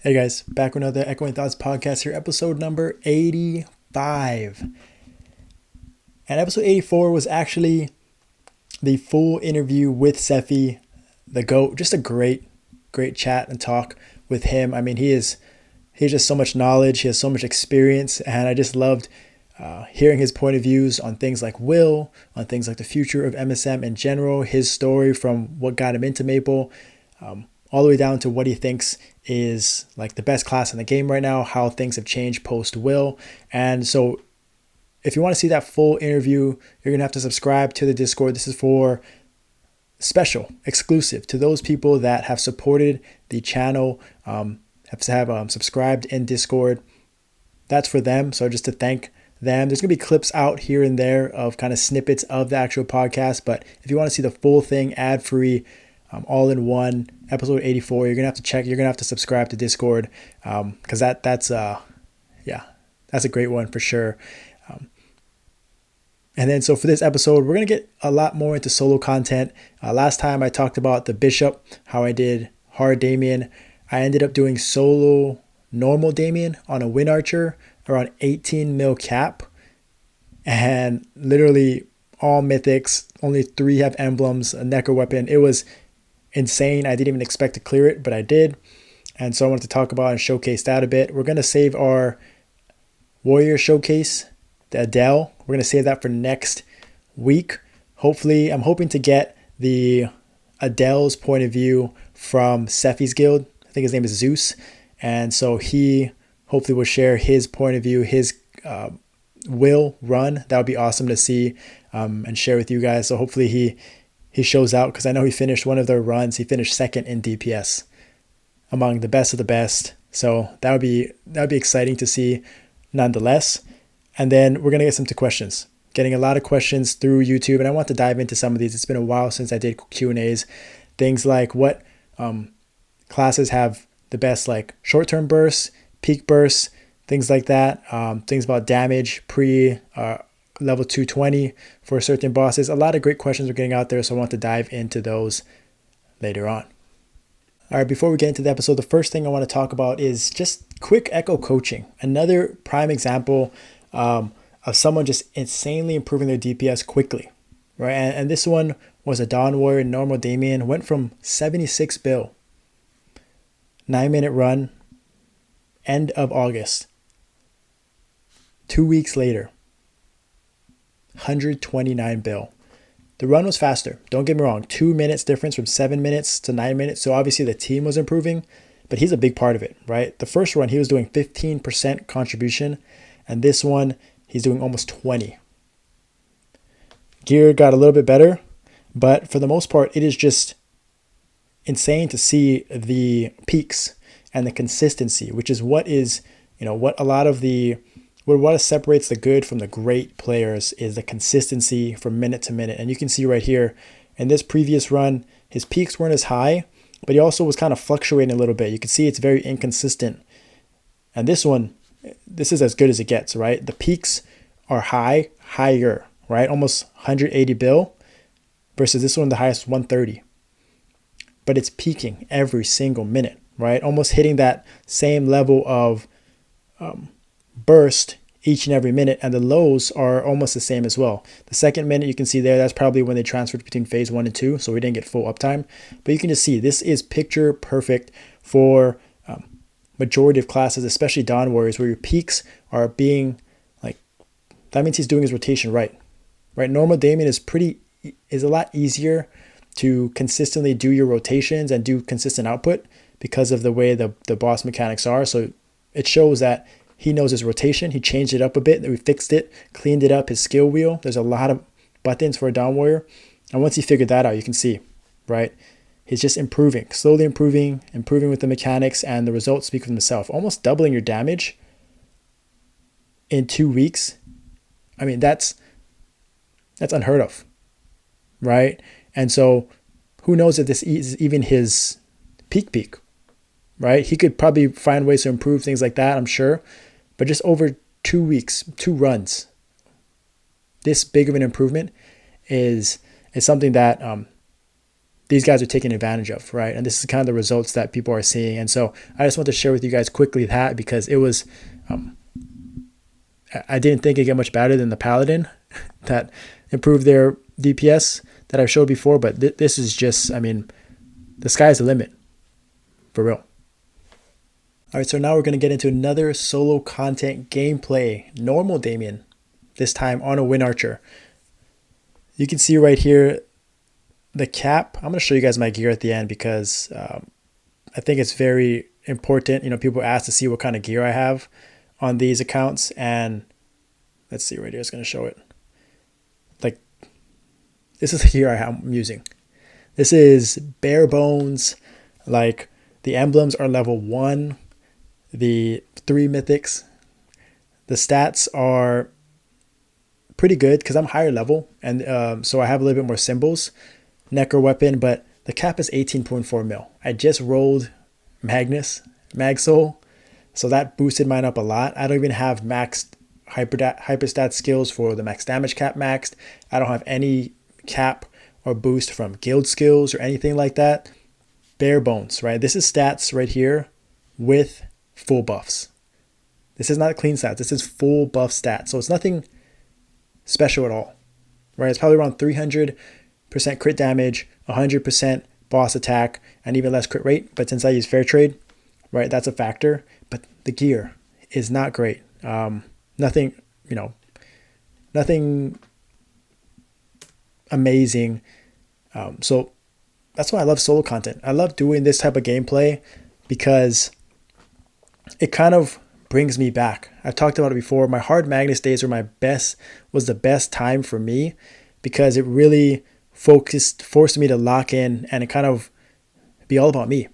Hey guys, back with another Echoing Thoughts podcast here, episode number 85. And episode 84 was actually the full interview with Sefi, the GOAT. Just a great chat and talk with him. I mean, he has just so much knowledge, he has so much experience, and I just loved hearing his point of views on things like Will, on things like the future of MSM in general, his story from what got him into Maple, all the way down to what he thinks is like the best class in the game right now, how things have changed post Will. And so if you want to see that full interview, you're going to have to subscribe to the Discord. This is for special, exclusive to those people that have supported the channel, have subscribed in Discord. That's for them. So just to thank them. There's going to be clips out here and there of kind of snippets of the actual podcast. But if you want to see the full thing ad-free, all in one, episode 84, you're going to have to check. You're going to have to subscribe to Discord because that's a great one for sure. And then so for this episode, we're going to get a lot more into solo content. Last time I talked about the Bishop, how I did hard Damien. I ended up doing solo normal Damien on a Win Archer around 18 mil cap. And literally all mythics, only 3 have emblems, a Necker weapon. It was insane. I didn't even expect to clear it, but I did. And so I wanted to talk about and showcase that a bit. We're going to save our Warrior showcase, the Adele. We're going to save that for next week. Hopefully, I'm hoping to get the Adele's point of view from Sefi's guild. I think his name is Zeus. And so he hopefully will share his point of view, his will run. That would be awesome to see and share with you guys. So hopefully he shows out, because I know he finished one of their runs. He finished second in DPS among the best of the best. So that would be exciting to see nonetheless. And then we're going to get some to questions. Getting a lot of questions through YouTube, and I want to dive into some of these. It's been a while since I did Q&As. Things like what classes have the best like short-term bursts, peak bursts, things like that. Things about damage pre level 220 for certain bosses. A lot of great questions are getting out there, so I want to dive into those later on. All right, before we get into the episode, the first thing I want to talk about is just quick echo coaching. Another prime example of someone just insanely improving their DPS quickly, right? And this one was a Dawn Warrior normal Damien, went from 76 bill, 9-minute run, end of August. 2 weeks later, 129 bill. The run was faster. Don't get me wrong. 2 minutes difference from 7 minutes to 9 minutes. So obviously the team was improving, but he's a big part of it, right? The first run, he was doing 15% contribution. And this one, he's doing almost 20. Gear got a little bit better, but for the most part, it is just insane to see the peaks and the consistency, which is what separates the good from the great players is the consistency from minute to minute. And you can see right here in this previous run, his peaks weren't as high, but he also was kind of fluctuating a little bit. You can see it's very inconsistent. And this one, this is as good as it gets, right? The peaks are higher, right? Almost 180 bill versus this one, the highest 130. But it's peaking every single minute, right? Almost hitting that same level of burst each and every minute, and the lows are almost the same as well. The second minute you can see there, that's probably when they transferred between phase 1 and 2, so we didn't get full uptime. But you can just see this is picture perfect for majority of classes, especially Dawn Warriors, where your peaks are being like, that means he's doing his rotation right? Normal Damien is a lot easier to consistently do your rotations and do consistent output because of the way the boss mechanics are. So it shows that he knows his rotation. He changed it up a bit. We fixed it, cleaned it up, his skill wheel. There's a lot of buttons for a Dawn Warrior. And once he figured that out, you can see, right? He's just improving, slowly improving with the mechanics, and the results speak for themselves. Almost doubling your damage in 2 weeks. I mean, that's unheard of, right? And so who knows if this is even his peak, right? He could probably find ways to improve things like that, I'm sure. But just over 2 weeks, 2 runs, this big of an improvement is something that these guys are taking advantage of, right? And this is kind of the results that people are seeing. And so I just want to share with you guys quickly that, because it was, I didn't think it'd get much better than the Paladin that improved their DPS that I've showed before. But this is just, I mean, the sky's the limit, for real. All right, so now we're going to get into another solo content gameplay, normal Damien, this time on a Wind Archer. You can see right here, the cap. I'm going to show you guys my gear at the end because I think it's very important. You know, people ask to see what kind of gear I have on these accounts, and let's see right here. It's going to show it. Like, this is the gear I'm using. This is bare bones. Like, the emblems are level 1, the 3 mythics. The stats are pretty good because I'm higher level, and so I have a little bit more symbols. Necro weapon, but the cap is 18.4 mil. I just rolled Magnus, Mag Soul, so that boosted mine up a lot. I don't even have maxed hyperstat skills for the max damage cap maxed. I don't have any cap or boost from guild skills or anything like that. Bare bones, right? This is stats right here with full buffs. This is not clean stats. This is full buff stats. So it's nothing special at all, right? It's probably around 300% crit damage, 100% boss attack, and even less crit rate. But since I use fair trade, right, that's a factor. But the gear is not great. Nothing, you know, nothing amazing. So that's why I love solo content. I love doing this type of gameplay because it kind of brings me back. I've talked about it before. My hard Magnus days was the best time for me because it really forced me to lock in and it kind of be all about me.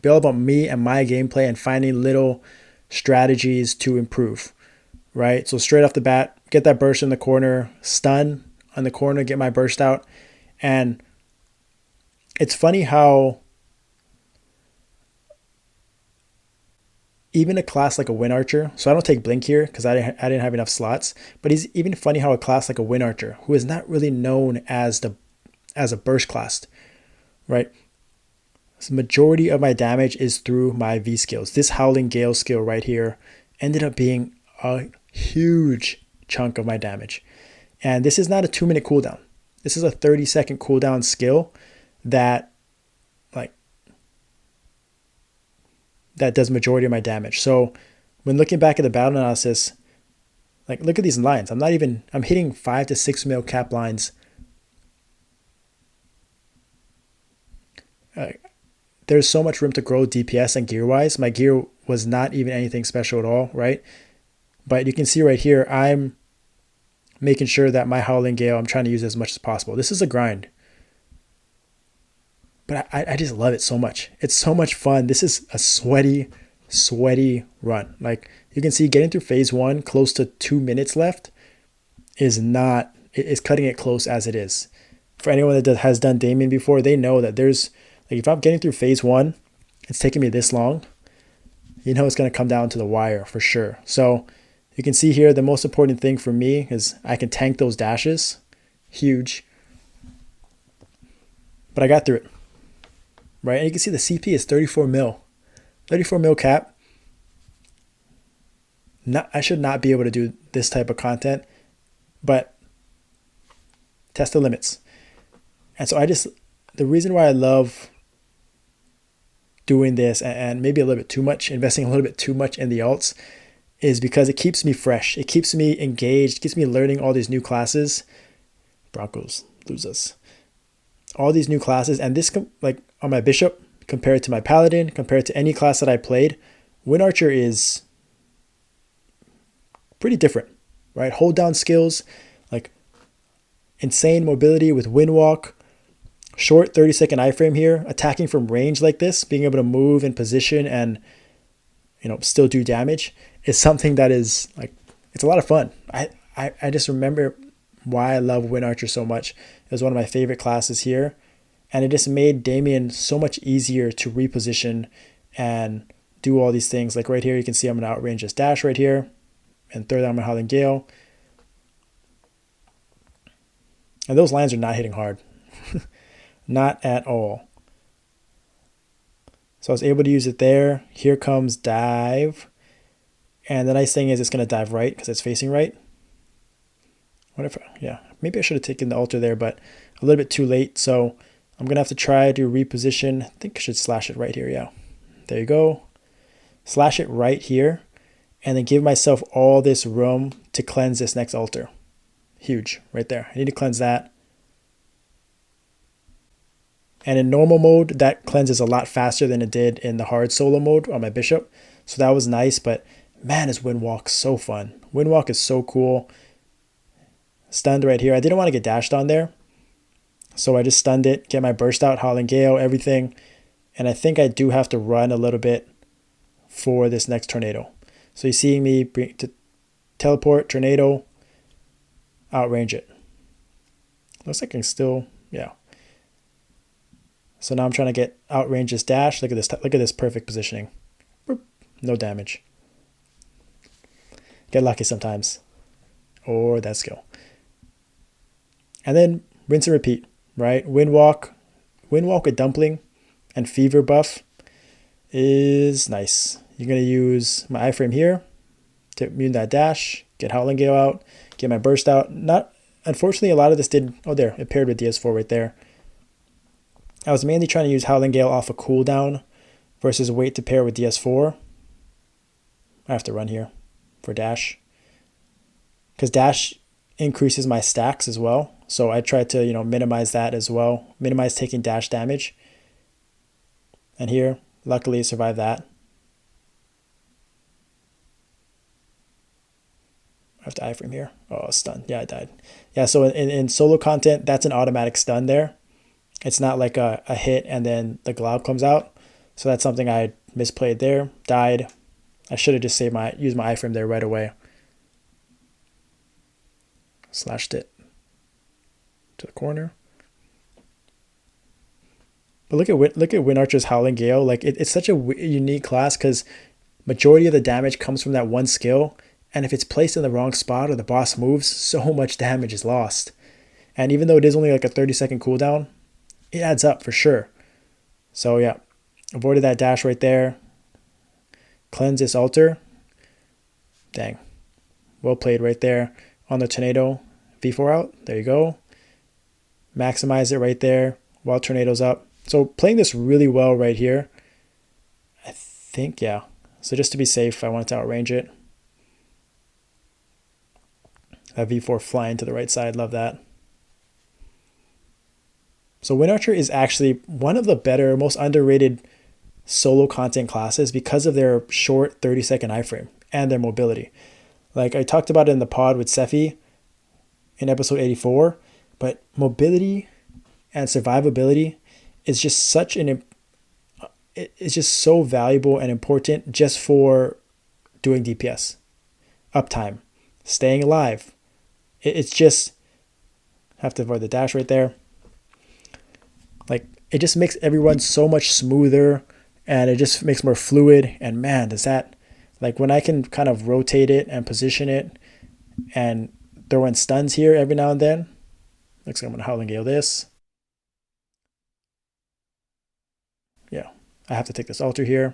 Be all about me and my gameplay and finding little strategies to improve, right? So straight off the bat, get that burst in the corner, stun on the corner, get my burst out. And it's funny how even a class like a Wind Archer, so I don't take Blink here because I didn't have enough slots, but it's even funny how a class like a Wind Archer, who is not really known as a burst class, right? So the majority of my damage is through my V skills. This Howling Gale skill right here ended up being a huge chunk of my damage. And this is not a 2-minute cooldown. This is a 30-second cooldown skill that does majority of my damage. So when looking back at the battle analysis, like look at these lines. I'm hitting 5 to 6 mil cap lines. There's so much room to grow DPS and gear wise. My gear was not even anything special at all, right? But you can see right here, I'm making sure that my Howling Gale, I'm trying to use as much as possible. This is a grind. But I just love it so much. It's so much fun. This is a sweaty run. Like you can see getting through phase 1, close to 2 minutes left is cutting it close as it is. For anyone that has done Damien before, they know that there's, like if I'm getting through phase 1, it's taking me this long, you know it's going to come down to the wire for sure. So you can see here, the most important thing for me is I can tank those dashes. Huge. But I got through it. Right, and you can see the CP is 34 mil. 34 mil cap. I should not be able to do this type of content, but test the limits. And so the reason why I love doing this and maybe a little bit too much, investing a little bit too much in the alts, is because it keeps me fresh. It keeps me engaged, keeps me learning all these new classes. Broncos lose us. All these new classes, and this, like on my Bishop, compared to my Paladin, compared to any class that I played, Wind Archer is pretty different, right? Hold down skills, like insane mobility with Wind Walk, short 30-second iframe here, attacking from range like this, being able to move in position and, you know, still do damage is something that is like, it's a lot of fun. I just remember why I love Wind Archer so much. It was one of my favorite classes here, and it just made Damien so much easier to reposition and do all these things. Like right here, you can see I'm going to outrange this dash right here and throw down my Howling Gale. And those lines are not hitting hard. Not at all. So I was able to use it there. Here comes dive. And the nice thing is it's going to dive right because it's facing right. What if, yeah, maybe I should have taken the altar there, but a little bit too late. So I'm going to have to try to reposition. I think I should slash it right here. Yeah, there you go. Slash it right here and then give myself all this room to cleanse this next altar. Huge right there. I need to cleanse that. And in normal mode, that cleanses a lot faster than it did in the hard solo mode on my bishop. So that was nice, but man, is Windwalk so fun. Windwalk is so cool. Stunned right here. I didn't want to get dashed on there. So I just stunned it, get my burst out, Howling Gale, everything. And I think I do have to run a little bit for this next tornado. So you're seeing me to teleport, tornado, outrange it. Looks like I can still, yeah. So now I'm trying to get outrange this dash. Look at this. Look at this perfect positioning. Boop. No damage. Get lucky sometimes. Or that skill. And then rinse and repeat, right? Windwalk with Dumpling and Fever buff is nice. You're going to use my iframe here to immune that dash, get Howling Gale out, get my burst out. Unfortunately, a lot of this didn't. Oh, there. It paired with DS4 right there. I was mainly trying to use Howling Gale off a cooldown versus wait to pair with DS4. I have to run here for dash. Because dash increases my stacks as well. So I tried to, minimize that as well. Minimize taking dash damage. And here, luckily, survived that. I have to iframe here. Oh, stun. Yeah, I died. Yeah, so in solo content, that's an automatic stun there. It's not like a hit and then the glob comes out. So that's something I misplayed there. Died. I should have just used my iframe there right away. Slashed it to the corner. But look at Wind Archer's Howling Gale. Like it's such a unique class because majority of the damage comes from that one skill. And if it's placed in the wrong spot or the boss moves, so much damage is lost. And even though it is only like a 30-second cooldown, it adds up for sure. So yeah, avoided that dash right there. Cleanse this altar. Dang. Well played right there on the tornado. V4 out. There you go. Maximize it right there while tornado's up. So playing this really well right here. I think, yeah. So just to be safe, I wanted to outrange it. That V4 flying to the right side. Love that. So Wind Archer is actually one of the better, most underrated solo content classes because of their short 30-second iframe and their mobility. Like I talked about it in the pod with Sephi in episode 84, but mobility and survivability is just it's just so valuable and important just for doing DPS. Uptime, staying alive. It's just, have to avoid the dash right there. Like it just makes everyone so much smoother and it just makes more fluid. And man, does that, like when I can kind of rotate it and position it and throw in stuns here every now and then. Looks like I'm going to Howling Gale this. Yeah, I have to take this altar here.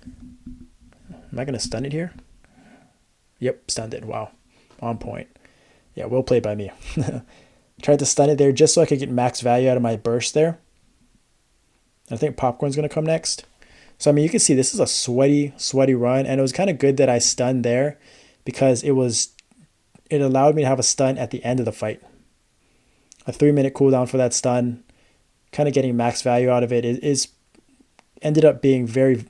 Am I going to stun it here? Yep, stunned it. Wow, on point. Yeah, well played by me. Tried to stun it there just so I could get max value out of my burst there. I think Popcorn's going to come next. So, I mean, you can see this is a sweaty run. And it was kind of good that I stunned there because it allowed me to have a stun at the end of the fight. A 3-minute cooldown for that stun. Kind of getting max value out of it is ended up being very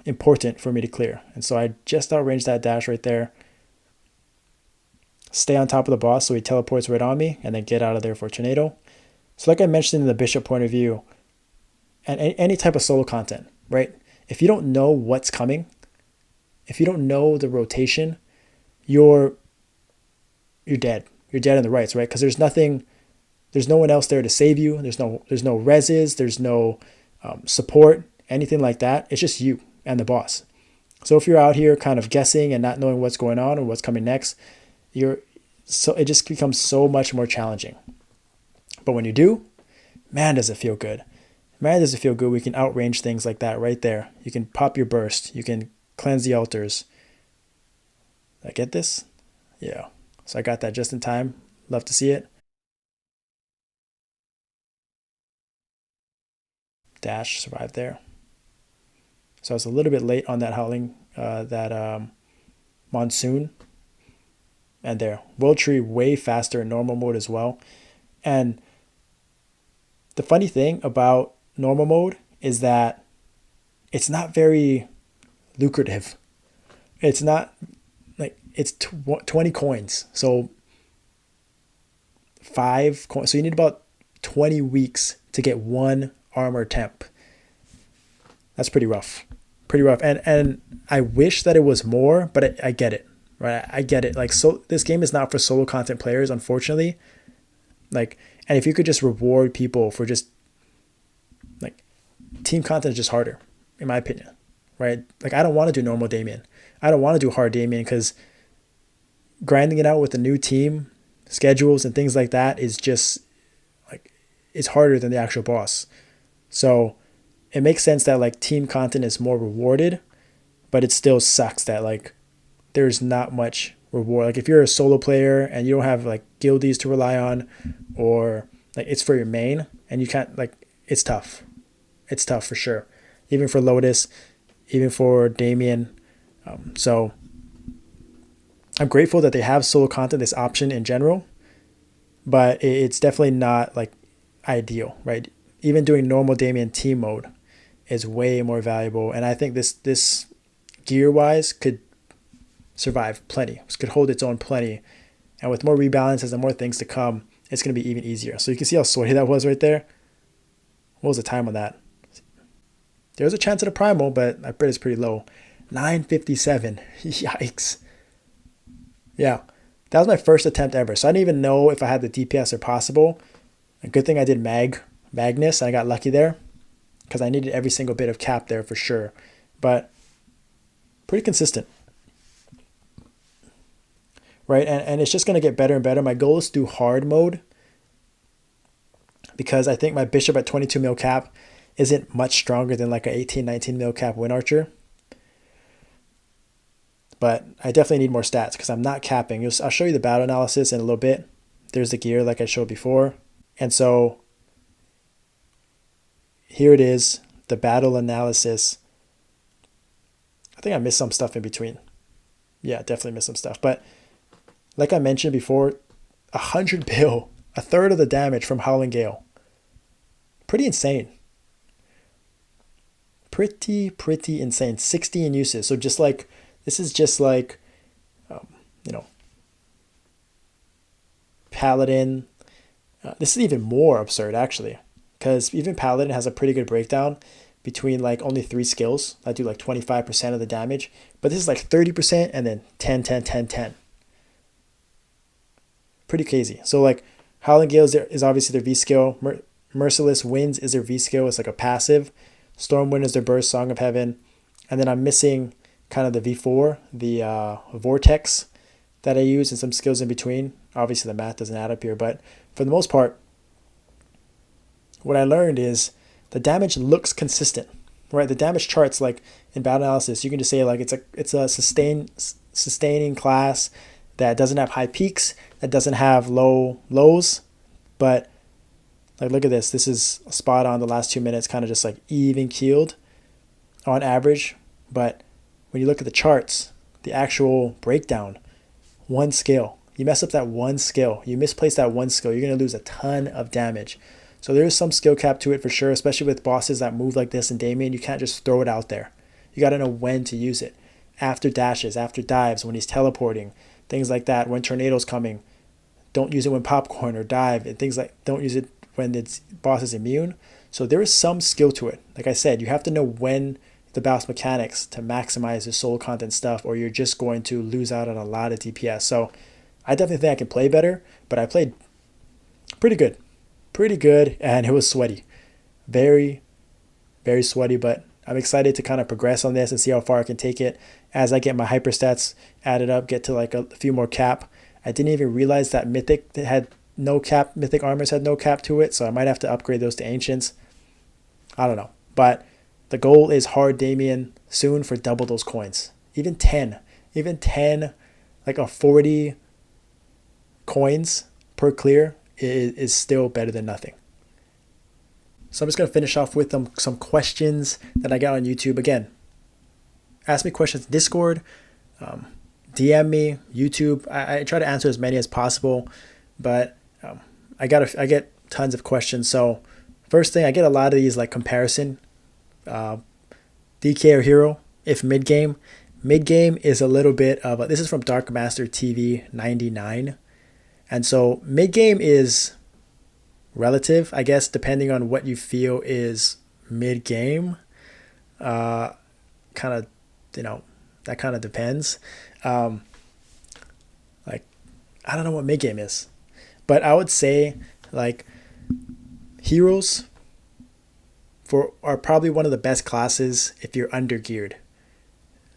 important for me to clear. And so I just outranged that dash right there. Stay on top of the boss so he teleports right on me and then get out of there for tornado. So like I mentioned in the bishop point of view, and any type of solo content, right? If you don't know what's coming, if you don't know the rotation, you're dead. You're dead in the rights, right? Because there's no one else there to save you. There's no reses, there's no support, anything like that. It's just you and the boss. So if you're out here kind of guessing and not knowing what's going on or what's coming next, it just becomes so much more challenging. But when you do, Man, does it feel good. Man, does it feel good. We can outrange things like that right there. You can pop your burst. You can cleanse the altars. Did I get this? Yeah. So I got that just in time. Love to see it. Dash, survived there. So I was a little bit late on that howling, that monsoon. And there. World Tree way faster in normal mode as well. And the funny thing about normal mode is that it's not very lucrative. It's not like it's 20 coins. So 5 coins. So you need about 20 weeks to get one armor temp. That's pretty rough. Pretty rough. And I wish that it was more, but I get it. Right? I get it. Like, so this game is not for solo content players, unfortunately. Like, and if you could just reward people for just like team content is just harder, in my opinion. Right? Like, I don't want to do normal Damien. I don't want to do hard Damien because grinding it out with a new team, schedules and things like that is just like it's harder than the actual boss. So it makes sense that like team content is more rewarded, but it still sucks that like there's not much reward. Like if you're a solo player and you don't have like guildies to rely on, or like it's for your main and you can't, like, it's tough. It's tough for sure. Even for Lotus, even for Damien. So I'm grateful that they have solo content, this option in general, but it's definitely not like ideal, right? Even doing normal Damien team mode is way more valuable. And I think this gear wise could survive plenty. This could hold its own plenty. And with more rebalances and more things to come, it's going to be even easier. So you can see how sweaty that was right there. What was the time on that? There was a chance at a primal, but I bet it's pretty low. 957. Yikes. Yeah. That was my first attempt ever. So I didn't even know if I had the DPS or possible. A good thing I did Magnus. And I got lucky there because I needed every single bit of cap there for sure. But pretty consistent. Right? And it's just going to get better and better. My goal is to do hard mode because I think my bishop at 22 mil cap isn't much stronger than like a 18, 19 mil cap Wind Archer. But I definitely need more stats because I'm not capping. I'll show you the battle analysis in a little bit. There's the gear like I showed before. And so here it is, the battle analysis. I think I missed some stuff in between. Yeah, definitely missed some stuff. But like I mentioned before, 100 bill, a third of the damage from Howling Gale. Pretty insane. Pretty insane. 60 in uses. So just like, this is just like, Paladin. This is even more absurd actually, because even Paladin has a pretty good breakdown between like only 3 skills that do like 25% of the damage. But this is like 30% and then 10, 10, 10, 10. Pretty crazy. So like Howling Gale is obviously their V skill. Merciless Winds is their V skill. It's like a passive. Stormwind is their burst, Song of Heaven. And then I'm missing kind of the V4, the Vortex that I use and some skills in between. Obviously the math doesn't add up here, but for the most part, what I learned is the damage looks consistent, right? The damage charts, like in battle analysis, you can just say like it's a sustaining class that doesn't have high peaks, that doesn't have low lows, but like look at this. This is spot on the last 2 minutes, kind of just like even keeled on average. But when you look at the charts, the actual breakdown, one skill. You mess up that one skill, you misplace that one skill, you're going to lose a ton of damage. So there is some skill cap to it for sure, especially with bosses that move like this in Damien. You can't just throw it out there. You got to know when to use it. After dashes, after dives, when he's teleporting, things like that. When tornado's coming, don't use it when popcorn or dive, and things like, don't use it when the boss is immune. So there is some skill to it. Like I said, you have to know when the boss mechanics to maximize the solo content stuff, or you're just going to lose out on a lot of DPS. So I definitely think I can play better, but I played pretty good, and it was sweaty. Very, very sweaty, but I'm excited to kind of progress on this and see how far I can take it as I get my hyper stats added up, get to like a few more cap. I didn't even realize that Mythic had no cap mythic armors had no cap to it, so I might have to upgrade those to ancients. I don't know. But the goal is hard Damien soon for double those coins. Even 10. Even 10, like a 40 coins per clear is still better than nothing. So I'm just going to finish off with some questions that I got on YouTube. Again, ask me questions in Discord, DM me, YouTube. I try to answer as many as possible, but I get tons of questions. So first thing, I get a lot of these like comparison, DK or hero if mid game. Mid game is a little bit of this is from Dark Master TV 99, and so mid game is relative, I guess, depending on what you feel is mid game. Kind of, that kind of depends. Like, I don't know what mid game is, but I would say like heroes are probably one of the best classes if you're under geared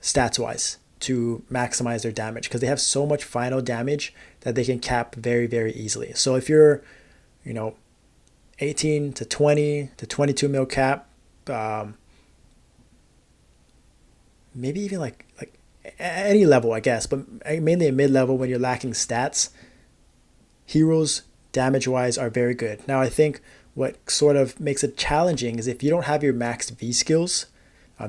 stats wise to maximize their damage, because they have so much final damage that they can cap very, very easily. So if you're 18 to 20 to 22 mil cap, maybe even like any level, I guess, but mainly a mid level when you're lacking stats, heroes damage wise are very good. Now I think what sort of makes it challenging is if you don't have your maxed V skills,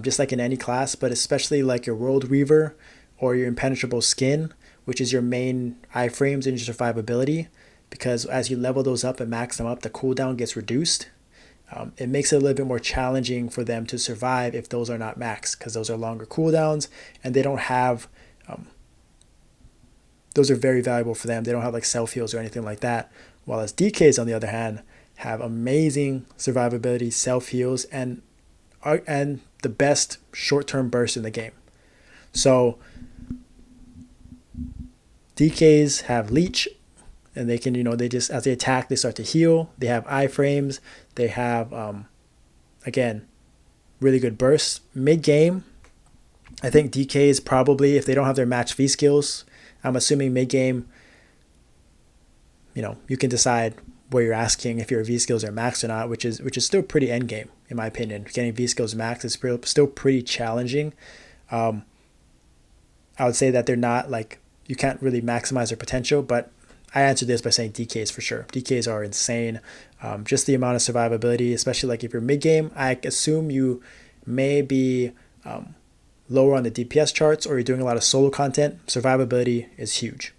just like in any class, but especially like your World Reaver or your Impenetrable Skin, which is your main iframes and your survivability, because as you level those up and max them up, the cooldown gets reduced. It makes it a little bit more challenging for them to survive if those are not maxed, because those are longer cooldowns and they don't have, those are very valuable for them. They don't have like self heals or anything like that. While as DKs, on the other hand, have amazing survivability, self heals, and the best short-term burst in the game. So DKs have leech, and they can, they just, as they attack, they start to heal. They have iframes. They have, again, really good bursts. Mid-game, I think DKs probably, if they don't have their match V skills, I'm assuming mid-game, you can decide where you're asking if your V skills are maxed or not, which is still pretty end game in my opinion. Getting V skills maxed is still pretty challenging. I would say that they're not like, you can't really maximize their potential, but I answered this by saying DKs for sure. DKs are insane. Just the amount of survivability, especially like if you're mid game, I assume you may be lower on the DPS charts, or you're doing a lot of solo content. Survivability is huge,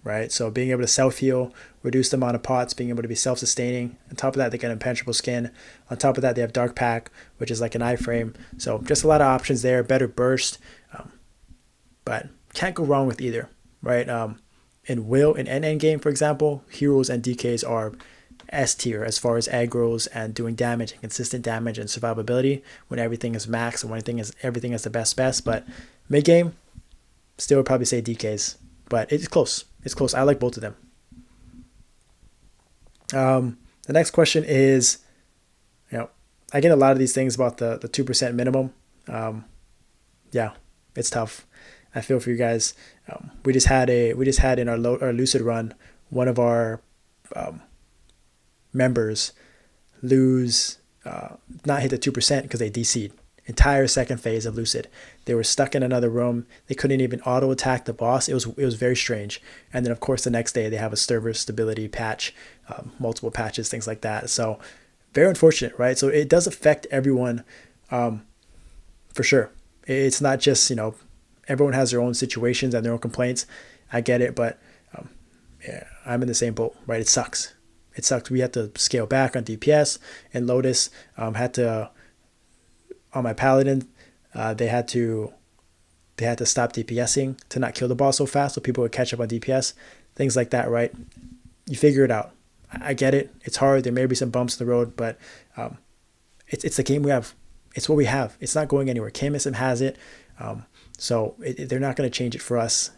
right? So being able to self-heal, reduce the amount of pots, being able to be self-sustaining. On top of that, they get Impenetrable Skin. On top of that, they have Dark Pack, which is like an iframe. So just a lot of options there, better burst. But can't go wrong with either, right? In end game, for example, heroes and DKs are S tier as far as aggros and doing damage and consistent damage and survivability when everything is max and when everything is the best. But mid game, still would probably say DKs, but it's close. It's close. I like both of them. The next question is, I get a lot of these things about the 2% minimum. Yeah, it's tough. I feel for you guys. We just had in our Lucid run, one of our members lose, not hit the 2% because they DC'd. Entire second phase of Lucid. They were stuck in another room. They couldn't even auto attack the boss. It was very strange. And then of course the next day they have a server stability patch, multiple patches, things like that. So very unfortunate, right? So it does affect everyone, for sure. It's not just, everyone has their own situations and their own complaints. I get it, but yeah, I'm in the same boat, right? It sucks. It sucks. We had to scale back on DPS, and Lotus had to, on my Paladin, they had to stop DPSing to not kill the boss so fast so people would catch up on DPS. Things like that, right? You figure it out. I get it. It's hard. There may be some bumps in the road, but it's the game we have. It's what we have. It's not going anywhere. KMSM has it. So they're not going to change it for us.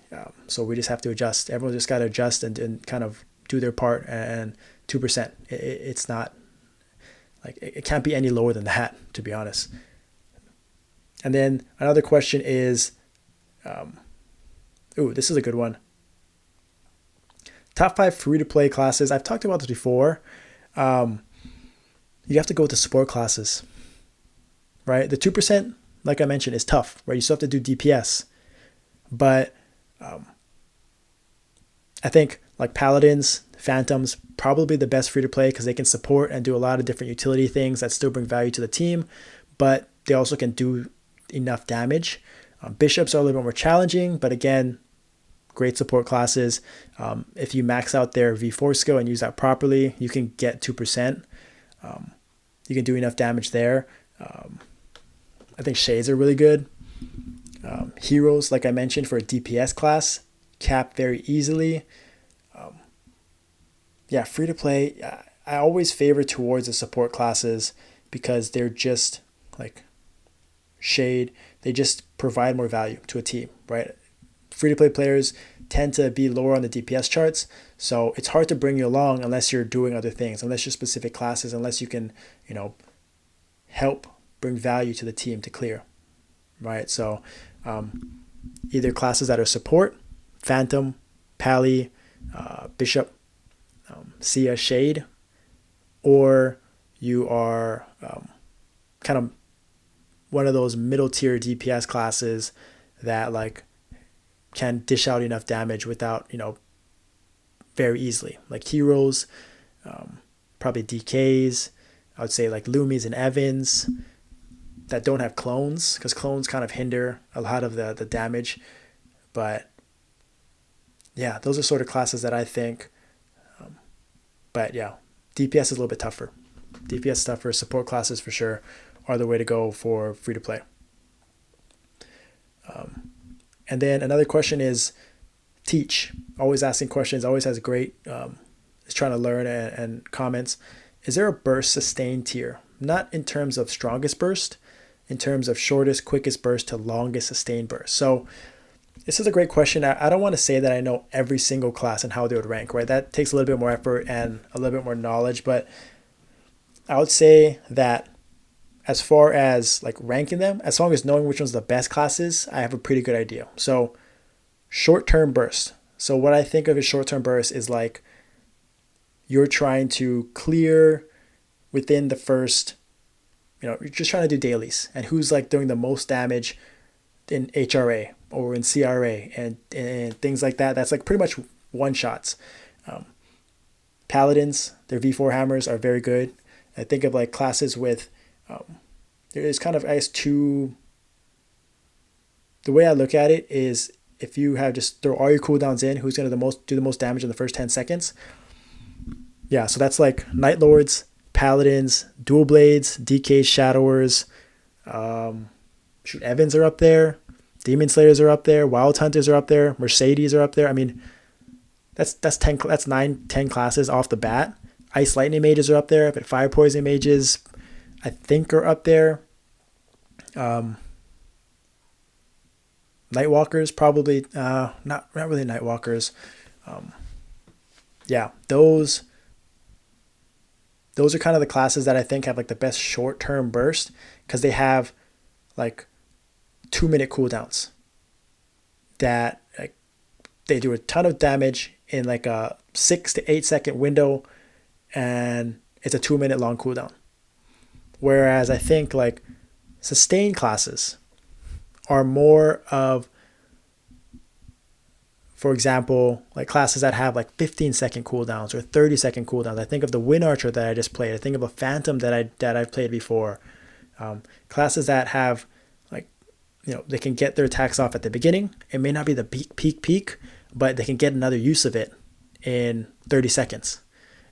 So we just have to adjust. Everyone just got to adjust and kind of do their part. And 2%, it's not like, it can't be any lower than that, to be honest. And then another question is, this is a good one. Top 5 free-to-play classes. I've talked about this before. You have to go with the support classes, right? The 2%, like I mentioned, is tough, right? You still have to do DPS. But I think like Paladins, Phantoms, probably the best free-to-play because they can support and do a lot of different utility things that still bring value to the team, but they also can do enough damage. Bishops are a little bit more challenging, but again, great support classes. If you max out their V4 skill and use that properly, you can get 2%. You can do enough damage there. I think Shades are really good. Heroes, like I mentioned, for a DPS class, cap very easily. Free to play. I always favor towards the support classes because they're just like Shade. They just provide more value to a team, right? Free to play players tend to be lower on the DPS charts, so it's hard to bring you along unless you're doing other things, unless you're specific classes, unless you can, help bring value to the team to clear, right? So either classes that are support, Phantom, Pally, Bishop, Sia, Shade, or you are kind of one of those middle tier DPS classes that like can dish out enough damage without, very easily. Like heroes, probably DKs, I would say like Loomies and Evans that don't have clones, because clones kind of hinder a lot of the damage. But yeah, those are sort of classes that I think. But yeah, DPS is a little bit tougher. DPS is tougher. Support classes for sure are the way to go for free to play. And then another question is Teach. Always asking questions, always has great, is trying to learn and comments. Is there a burst sustain tier? Not in terms of strongest burst, in terms of shortest, quickest burst to longest sustain burst. So this is a great question. I don't want to say that I know every single class and how they would rank, right? That takes a little bit more effort and a little bit more knowledge, but I would say that as far as like ranking them, as long as knowing which one's the best classes, I have a pretty good idea. So short-term burst. So what I think of as short-term burst is like you're trying to clear within the first, you're just trying to do dailies and who's like doing the most damage in HRA or in CRA and things like that. That's like pretty much one-shots. Paladins, their V4 hammers are very good. I think of like classes with, there is kind of, I guess, two, the way I look at it is if you have just throw all your cooldowns in, who's going to do the most damage in the first 10 seconds. Yeah, so that's like Night Lords, Paladins, Dual Blades, DK Shadowers, Evans are up there, Demon Slayers are up there, Wild Hunters are up there, Mercedes are up there. I mean, that's 9, 10 classes off the bat. Ice Lightning Mages are up there, but Fire Poison Mages, I think, are up there. Nightwalkers probably not really Nightwalkers. Those are kind of the classes that I think have like the best short-term burst because they have like 2-minute cooldowns that like they do a ton of damage in like a 6 to 8 second window, and it's a 2-minute long cooldown. Whereas I think like sustain classes are more of, for example, like classes that have like 15-second cooldowns or 30-second cooldowns. I think of the Wind Archer that I just played. I think of a Phantom that I've played before. Classes that have like, they can get their attacks off at the beginning. It may not be the peak, but they can get another use of it in 30 seconds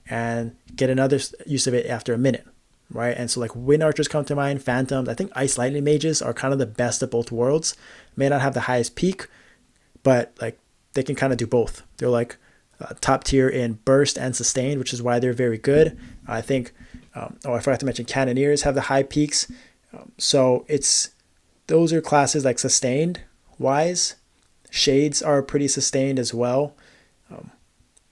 and get another use of it after a minute, right? And so like Wind Archers come to mind, Phantoms. I think Ice Lightning Mages are kind of the best of both worlds. May not have the highest peak, but like they can kind of do both. They're like top tier in burst and sustain, which is why they're very good. I think, I forgot to mention Cannoneers have the high peaks. So those are classes like sustained wise. Shades are pretty sustained as well.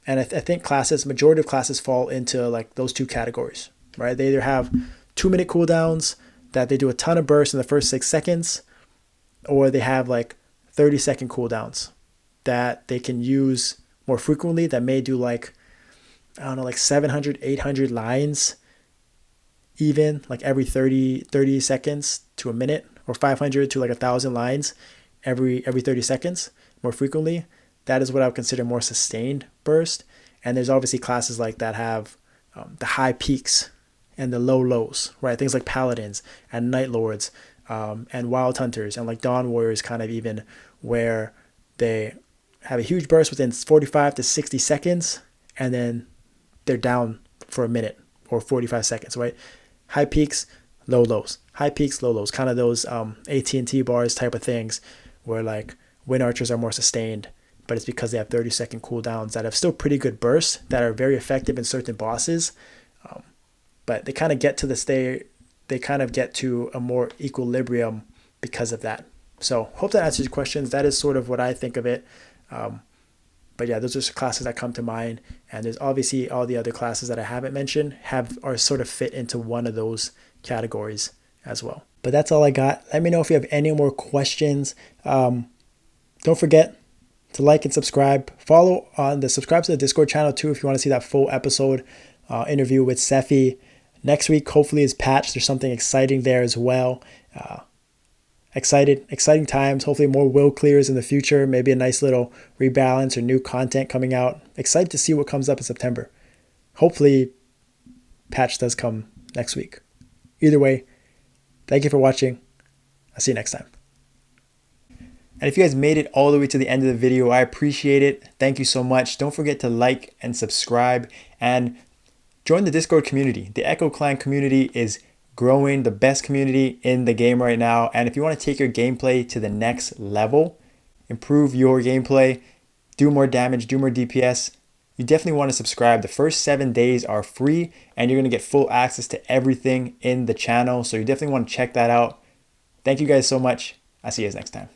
And I think majority of classes fall into like those two categories, right? They either have 2-minute cooldowns that they do a ton of bursts in the first 6 seconds, or they have like 30-second cooldowns that they can use more frequently that may do like, I don't know, like 700, 800 lines, even like every 30 seconds to a minute, or 500 to like 1,000 lines every 30 seconds more frequently. That is what I would consider more sustained burst. And there's obviously classes like that have the high peaks and the low lows, right? Things like paladins and night lords, and wild hunters and like dawn warriors, kind of even, where they have a huge burst within 45 to 60 seconds and then they're down for a minute or 45 seconds, right? High peaks, low lows, high peaks, low lows, kind of those AT&T bars type of things, where like wind archers are more sustained, but it's because they have 30-second cooldowns that have still pretty good bursts that are very effective in certain bosses. But they kind of get to they kind of get to a more equilibrium because of that. So hope that answers your questions. That is sort of what I think of it. But yeah, those are classes that come to mind. And there's obviously all the other classes that I haven't mentioned are sort of fit into one of those categories as well. But that's all I got. Let me know if you have any more questions. Don't forget to like and subscribe. Subscribe to the Discord channel too if you want to see that full episode interview with Sephi. Next week, hopefully, is patch. There's something exciting there as well. Exciting times. Hopefully more will clears in the future. Maybe a nice little rebalance or new content coming out. Excited to see what comes up in September. Hopefully patch does come next week. Either way, thank you for watching. I'll see you next time. And if you guys made it all the way to the end of the video, I appreciate it. Thank you so much. Don't forget to like and subscribe and join the Discord community. The Echo Clan community is growing, the best community in the game right now. And if you want to take your gameplay to the next level, improve your gameplay, do more damage, do more DPS, you definitely want to subscribe. The first 7 days are free and you're going to get full access to everything in the channel. So you definitely want to check that out. Thank you guys so much. I'll see you guys next time.